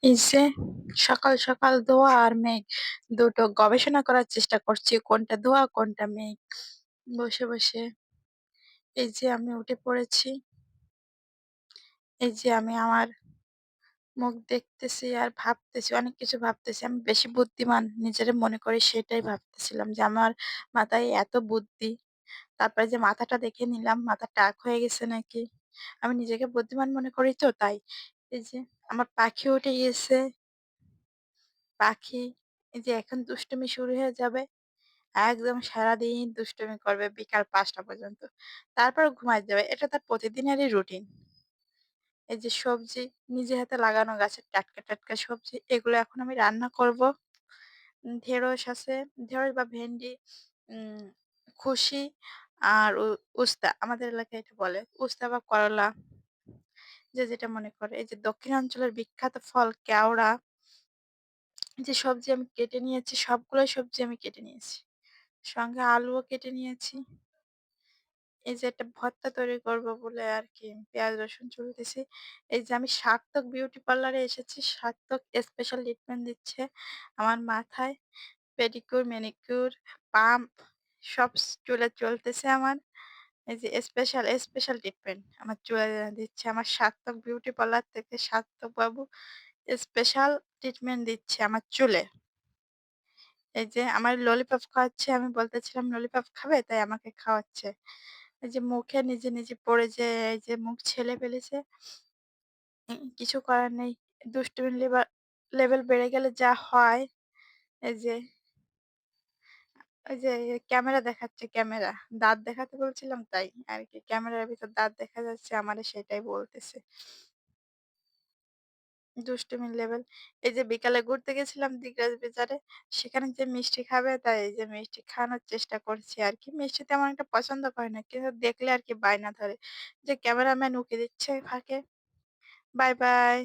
এই যে সকাল, সকাল ধোঁয়া আর মেঘ দুটো গবেষণা করার চেষ্টা করছি কোনটা ধোঁয়া কোনটা মেঘ। বসে, বসে এই যে আমি উঠে পড়েছি। এই যে আমি আমার মুখ দেখতেছি আর ভাবতেছি, অনেক কিছু ভাবতেছি। আমি বেশি বুদ্ধিমান নিজেরে মনে করি সেটাই ভাবতেছিলাম যে আমার মাথায় এত বুদ্ধি। তারপরে যে মাথাটা দেখে নিলাম মাথা টাক হয়ে গেছে নাকি। আমি নিজেকে বুদ্ধিমান মনে করি তো তাই। এই যে আমার পাখি উঠে গিয়েছে। পাখি এই যে এখন দুষ্টুমি শুরু হয়ে যাবে। একদম সারাদিন দুষ্টুমি করবে বিকাল ৫টা পর্যন্ত। তারপর ঘুমায় যাবে। এটা তার প্রতিদিনেরই রুটিন। এই যে সবজি নিজে হাতে লাগানো গাছের টাটকা, টাটকা সবজি এগুলো এখন আমি রান্না করব। ঢেঁড়স আছে, ঢেঁড়স বা ভেন্ডি, উম খুশি আর উস্তা। আমাদের এলাকায় এটা বলে। উস্তা বা করলা যে যেটা মনে করে। এই যে দক্ষিণাঞ্চলের বিখ্যাত ফল কেওড়া, যে সবজি আমি কেটে নিয়েছি সবগুলোই সবজি আমি কেটে নিয়েছি। সঙ্গে আলুও কেটে নিয়েছি। এই যে একটা ভর্তা তৈরি করব বলে আরকি পেঁয়াজ রসুন চুলতেছি। এই যে আমি সার্থক বিউটি পার্লারে এসেছি। সার্থক স্পেশাল ট্রিটমেন্ট দিচ্ছে আমার মাথায়। পেডিকিউর, ম্যানিকিউর, পাম্প সব চুলে চলতেছে আমার। এই যে স্পেশাল ট্রিটমেন্ট আমার চুলে দিচ্ছে আমার সার্থক বিউটি পার্লার থেকে সার্থক বাবু স্পেশাল ট্রিটমেন্ট দিচ্ছে আমার চুলে। এই যে আমার ললিপপ খাওয়াচ্ছে। আমি বলতেছিলাম ললিপপ খাবে? তাই আমাকে খাওয়াচ্ছে। এই যে মুখে নিজে, নিজে পড়ে যে এই যে মুখ ছেলে ফেলেছে। কিছু করার নেই। দুষ্টুমির লেভেল বেড়ে গেলে যা হয়, এই যে ওই যে ক্যামেরা দেখাচ্ছে ক্যামেরা। দাঁত দেখাতে বলছিলাম তাই আরকি। ক্যামেরার ভিতর দাঁত দেখা যাচ্ছে আমারে সেটাই বলতেছে। দুষ্টুমির লেভেল। এই যে বিকালে ঘুরতে গেছিলাম দিগরাজ বাজারে। সেখানে যে মিষ্টি খাবে তাই এই যে মিষ্টি খাওয়ানোর চেষ্টা করছি আরকি। মিষ্টি তেমন একটা পছন্দ করে না। কিন্তু দেখলে আরকি বায়না ধরে। যে ক্যামেরাম্যান উকি দিচ্ছে ফাঁকে। Bye, by.